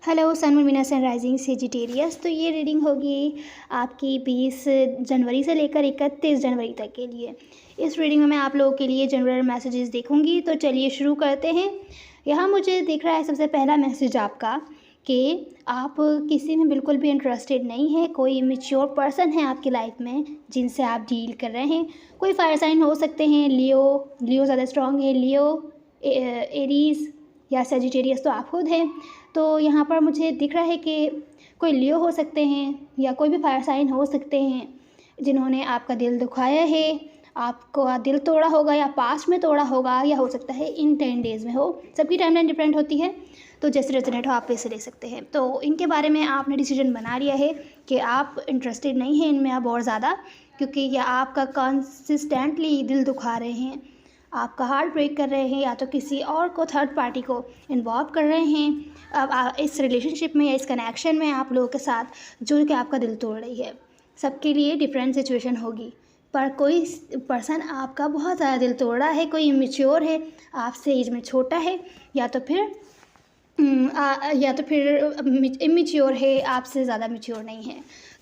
Hello sun moon Venus and rising Sagittarius. तो ये reading होगी आपकी 20 जनवरी से लेकर 31 जनवरी तक के लिए। इस रीडिंग में मैं आप लोगों के लिए जनरल मैसेजेस देखूंगी। तो चलिए शुरू करते हैं। यहाँ मुझे दिख रहा है सबसे पहला मैसेज आपका कि आप किसी में बिल्कुल भी इंटरेस्टेड नहीं है। कोई इमेच्योर पर्सन है आपकी लाइफ में जिनसे आप डील कर रहे हैं। कोई फायर साइन हो सकते हैं, लियो ज़्यादा स्ट्रॉन्ग है, लियो, एरीज या सेजिटेरियस तो आप खुद हैं। तो यहाँ पर मुझे दिख रहा है कि कोई लियो हो सकते हैं या कोई भी फायर साइन हो सकते हैं जिन्होंने आपका दिल दुखाया है, आपको दिल तोड़ा होगा या पास्ट में तोड़ा होगा, या हो सकता है इन 10 डेज़ में हो। सबकी टाइमलाइन डिफरेंट होती है, तो जैसे रेजोनेट हो आप वैसे ले सकते हैं। तो इनके बारे में आपने डिसीजन बना लिया है कि आप इंटरेस्टेड नहीं हैं इनमें अब और ज़्यादा, क्योंकि ये आपका कंसिस्टेंटली दिल दुखा रहे हैं, आपका हार्ट ब्रेक कर रहे हैं, या तो किसी और को, थर्ड पार्टी को इन्वॉल्व कर रहे हैं अब इस रिलेशनशिप में या इस कनेक्शन में आप लोगों के साथ, जो कि आपका दिल तोड़ रही है। सबके लिए डिफरेंट सिचुएशन होगी, पर कोई पर्सन आपका बहुत ज़्यादा दिल तोड़ रहा है। कोई इमेच्योर है, आपसे एज में छोटा है, या तो फिर इमेच्योर है, आपसे ज़्यादा मैच्योर नहीं है।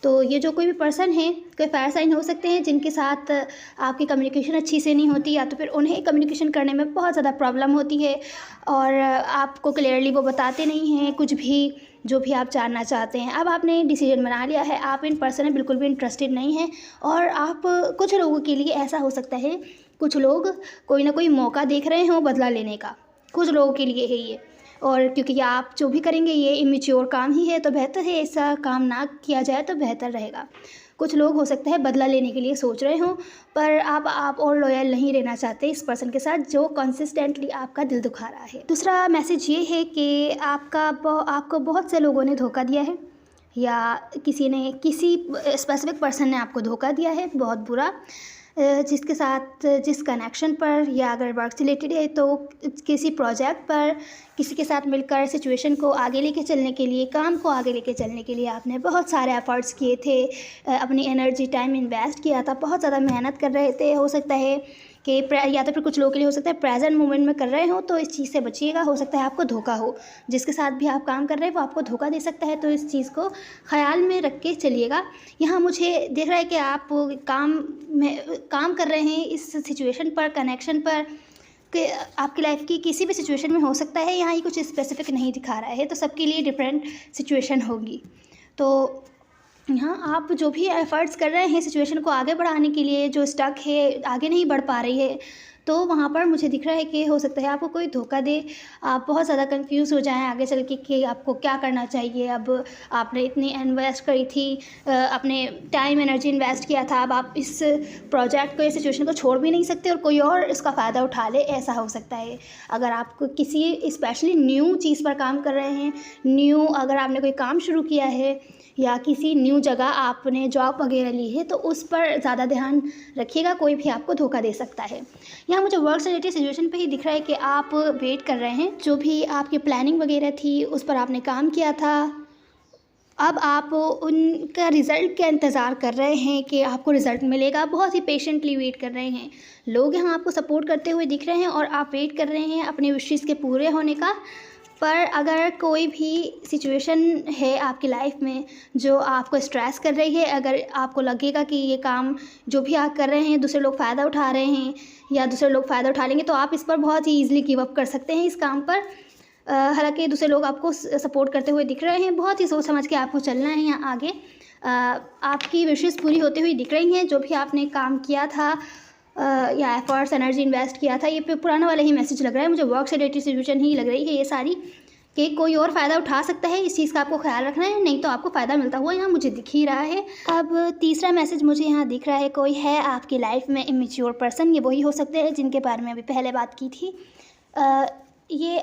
तो ये जो कोई भी पर्सन है, कोई फायर साइन हो सकते हैं जिनके साथ आपकी कम्युनिकेशन अच्छी से नहीं होती, या तो फिर उन्हें कम्युनिकेशन करने में बहुत ज़्यादा प्रॉब्लम होती है और आपको क्लियरली वो बताते नहीं हैं कुछ भी, जो भी आप जानना चाहते हैं। अब आपने डिसीजन बना लिया है, आप इन पर्सन में बिल्कुल भी इंटरेस्टेड नहीं हैं। और आप, कुछ लोगों के लिए ऐसा हो सकता है, कुछ लोग कोई ना कोई मौका देख रहे हों बदला लेने का, कुछ लोगों के लिए है ये। और क्योंकि आप जो भी करेंगे ये इमेच्योर काम ही है, तो बेहतर है ऐसा काम ना किया जाए तो बेहतर रहेगा। कुछ लोग हो सकता है बदला लेने के लिए सोच रहे हों, पर आप और लॉयल नहीं रहना चाहते इस पर्सन के साथ जो कंसिस्टेंटली आपका दिल दुखा रहा है। दूसरा मैसेज ये है कि आपको बहुत से लोगों ने धोखा दिया है, या किसी स्पेसिफिक पर्सन ने आपको धोखा दिया है बहुत बुरा, जिसके साथ, जिस कनेक्शन पर, या अगर वर्क से रिलेटेड है तो किसी प्रोजेक्ट पर किसी के साथ मिलकर सिचुएशन को आगे लेके चलने के लिए, काम को आगे लेके चलने के लिए आपने बहुत सारे एफर्ट्स किए थे, अपनी एनर्जी, टाइम इन्वेस्ट किया था, बहुत ज़्यादा मेहनत कर रहे थे। हो सकता है कि या तो फिर कुछ लोगों के लिए हो सकता है प्रेजेंट मोमेंट में कर रहे हो, तो इस चीज़ से बचिएगा। हो सकता है आपको धोखा हो, जिसके साथ भी आप काम कर रहे हैं वो आपको धोखा दे सकता है, तो इस चीज़ को ख्याल में रख के चलिएगा। यहाँ मुझे दिख रहा है कि आप काम कर रहे हैं इस सिचुएशन पर, कनेक्शन पर, कि आपकी लाइफ की किसी भी सिचुएशन में हो सकता है। यहाँ ये कुछ स्पेसिफिक नहीं दिखा रहा है, तो सबके लिए डिफरेंट सिचुएशन होगी। तो यहाँ आप जो भी एफ़र्ट्स कर रहे हैं सिचुएशन को आगे बढ़ाने के लिए, जो स्टक है, आगे नहीं बढ़ पा रही है, तो वहाँ पर मुझे दिख रहा है कि हो सकता है आपको कोई धोखा दे, आप बहुत ज़्यादा कंफ्यूज हो जाएं आगे चल के कि आपको क्या करना चाहिए। अब आपने इतनी इन्वेस्ट करी थी, अपने टाइम एनर्जी इन्वेस्ट किया था, अब आप इस प्रोजेक्ट को, इस सिचुएशन को छोड़ भी नहीं सकते और कोई और इसका फ़ायदा उठा ले, ऐसा हो सकता है। अगर आप किसी स्पेशली न्यू चीज़ पर काम कर रहे हैं, अगर आपने कोई काम शुरू किया है या किसी न्यू जगह आपने जॉब वगैरह ली है, तो उस पर ज़्यादा ध्यान रखिएगा, कोई भी आपको धोखा दे सकता है। यहाँ मुझे वर्क से रिलेटेड सिचुएशन पे ही दिख रहा है कि आप वेट कर रहे हैं, जो भी आपकी प्लानिंग वगैरह थी उस पर आपने काम किया था, अब आप उनका रिज़ल्ट का इंतज़ार कर रहे हैं कि आपको रिज़ल्ट मिलेगा। बहुत ही पेशेंटली वेट कर रहे हैं। लोग यहाँ आपको सपोर्ट करते हुए दिख रहे हैं और आप वेट कर रहे हैं अपने विशेज़ के पूरे होने का। पर अगर कोई भी सिचुएशन है आपकी लाइफ में जो आपको स्ट्रेस कर रही है, अगर आपको लगेगा कि ये काम जो भी आप कर रहे हैं दूसरे लोग फ़ायदा उठा रहे हैं या दूसरे लोग फ़ायदा उठा लेंगे, तो आप इस पर बहुत ही ईज़िली गिव अप कर सकते हैं इस काम पर। हालांकि दूसरे लोग आपको सपोर्ट करते हुए दिख रहे हैं, बहुत ही सोच समझ के आपको चलना है। यहाँ आगे आपकी विशेज़ पूरी होते हुए दिख रही हैं। जो भी आपने काम किया था या एफर्ट्स, एनर्जी इन्वेस्ट किया था, ये पुराना वाला ही मैसेज लग रहा है मुझे। वर्क से रिलेटेड सिचुएशन ही लग रही है ये सारी, कि कोई और फ़ायदा उठा सकता है, इस चीज़ का आपको ख्याल रखना है, नहीं तो आपको फ़ायदा मिलता हुआ यहाँ मुझे दिख ही रहा है। अब तीसरा मैसेज मुझे यहाँ दिख रहा है, कोई है आपकी लाइफ में इमेच्योर पर्सन। ये वही हो सकते हैं जिनके बारे में अभी पहले बात की थी। ये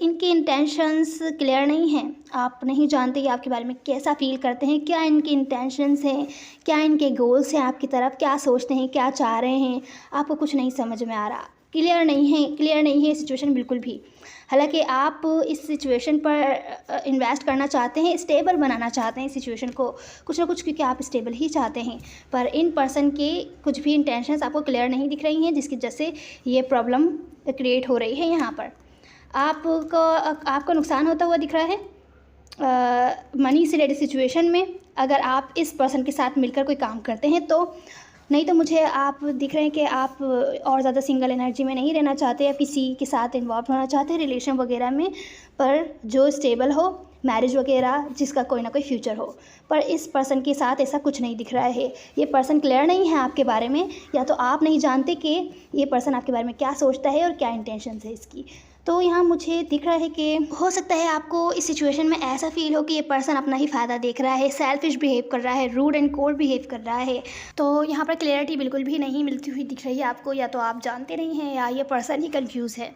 इनके इंटेंशंस क्लियर नहीं हैं, आप नहीं जानते कि आपके बारे में कैसा फील करते हैं, क्या इनके इंटेंशंस हैं, क्या इनके गोल्स हैं आपकी तरफ, क्या सोचते हैं, क्या चाह रहे हैं, आपको कुछ नहीं समझ में आ रहा। क्लियर नहीं है सिचुएशन बिल्कुल भी। हालांकि आप इस सिचुएशन पर इन्वेस्ट करना चाहते हैं, स्टेबल बनाना चाहते हैं सिचुएशन को, कुछ ना कुछ, क्योंकि आप स्टेबल ही चाहते हैं। पर इन पर्सन के कुछ भी इंटेंशंस आपको क्लियर नहीं दिख रही हैं, जिसकी वजह से ये प्रॉब्लम क्रिएट हो रही है। यहाँ पर आपको नुकसान होता हुआ दिख रहा है। मनी से रिलेटेड सिचुएशन में अगर आप इस पर्सन के साथ मिलकर कोई काम करते हैं तो। नहीं तो मुझे आप दिख रहे हैं कि आप और ज़्यादा सिंगल एनर्जी में नहीं रहना चाहते या किसी के साथ इन्वॉल्व होना चाहते हैं रिलेशन वगैरह में, पर जो स्टेबल हो, मैरिज वगैरह, जिसका कोई ना कोई फ्यूचर हो। पर इस पर्सन के साथ ऐसा कुछ नहीं दिख रहा है। ये पर्सन क्लियर नहीं है आपके बारे में, या तो आप नहीं जानते कि ये पर्सन आपके बारे में क्या सोचता है और क्या इंटेंशन है इसकी। तो यहाँ मुझे दिख रहा है कि हो सकता है आपको इस सिचुएशन में ऐसा फील हो कि ये पर्सन अपना ही फ़ायदा देख रहा है, सेल्फिश बिहेव कर रहा है, रूड एंड कोल्ड बिहेव कर रहा है। तो यहाँ पर क्लियरिटी बिल्कुल भी नहीं मिलती हुई दिख रही है आपको, या तो आप जानते नहीं हैं या ये पर्सन ही कंफ्यूज है।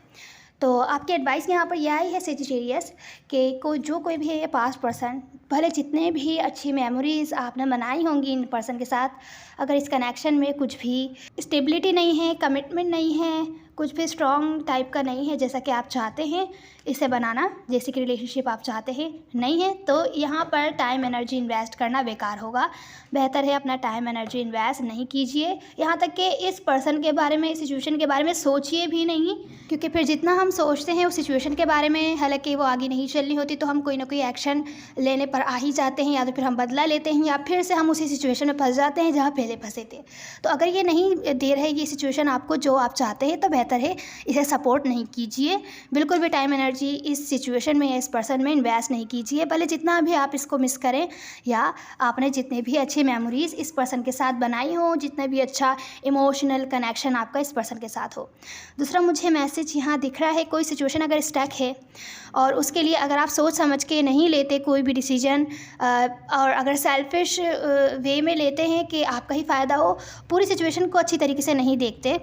तो आपकी एडवाइस यहाँ पर यह आई है सेजिटेरियस कि कोई भी है ये पास्ट पर्सन, भले जितने भी अच्छी मेमोरीज़ आपने बनाई होंगी इन पर्सन के साथ, अगर इस कनेक्शन में कुछ भी स्टेबिलिटी नहीं है, कमिटमेंट नहीं है, कुछ भी स्ट्रॉन्ग टाइप का नहीं है जैसा कि आप चाहते हैं इसे बनाना, जैसे कि रिलेशनशिप आप चाहते हैं नहीं है, तो यहाँ पर टाइम एनर्जी इन्वेस्ट करना बेकार होगा। बेहतर है अपना टाइम एनर्जी इन्वेस्ट नहीं कीजिए, यहाँ तक कि इस पर्सन के बारे में, इस सिचुएशन के बारे में सोचिए भी नहीं, क्योंकि फिर जितना हम सोचते हैं उस सिचुएशन के बारे में, हालांकि वो आगे नहीं चलनी होती, तो हम कोई ना कोई एक्शन लेने पर आ ही जाते हैं, या तो फिर हम बदला लेते हैं, या फिर से हम उसी सिचुएशन में फंस जाते हैं जहाँ पहले फंसे थे। तो अगर ये नहीं दे रहे ये सिचुएशन आपको जो आप चाहते हैं, तो बेहतर है इसे सपोर्ट नहीं कीजिए। बिल्कुल भी टाइम एनर्जी इस सिचुएशन में या इस पर्सन में इन्वेस्ट नहीं कीजिए, भले जितना भी आप इसको मिस करें, या आपने जितने भी अच्छी मेमोरीज़ इस पर्सन के साथ बनाई हो, जितना भी अच्छा इमोशनल कनेक्शन आपका इस पर्सन के साथ हो। दूसरा मुझे मैसेज यहाँ दिख रहा है, कोई सिचुएशन अगर स्टक है और उसके लिए अगर आप सोच समझ के नहीं लेते कोई भी डिसीजन, और अगर सेल्फिश वे में लेते हैं कि आपका ही फ़ायदा हो, पूरी सिचुएशन को अच्छी तरीके से नहीं देखते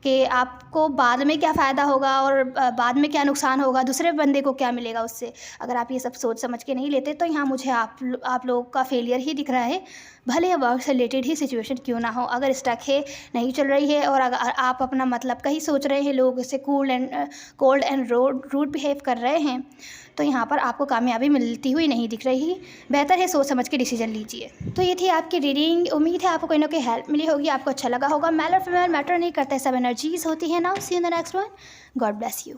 कि आपको बाद में क्या फ़ायदा होगा और बाद में क्या नुकसान होगा, दूसरे बंदे को क्या मिलेगा उससे, अगर आप ये सब सोच समझ के नहीं लेते, तो यहाँ मुझे आप लोगों का फेलियर ही दिख रहा है। भले वर्क से रिलेटेड ही सिचुएशन क्यों ना हो, अगर स्टक है, नहीं चल रही है, और अगर आप अपना मतलब का ही सोच रहे हैं, लोग इससे कोल्ड एंड रूड बिहेव कर रहे हैं, तो यहाँ पर आपको कामयाबी मिलती हुई नहीं दिख रही। बेहतर है सोच समझ के डिसीजन लीजिए। तो ये थी आपकी रीडिंग, उम्मीद है आपको कोई ना कोई हेल्प मिली होगी, आपको अच्छा लगा होगा। मेल और फीमेल मैटर नहीं करता है, सब एनर्जीज होती है। Now see in the next one, God bless you.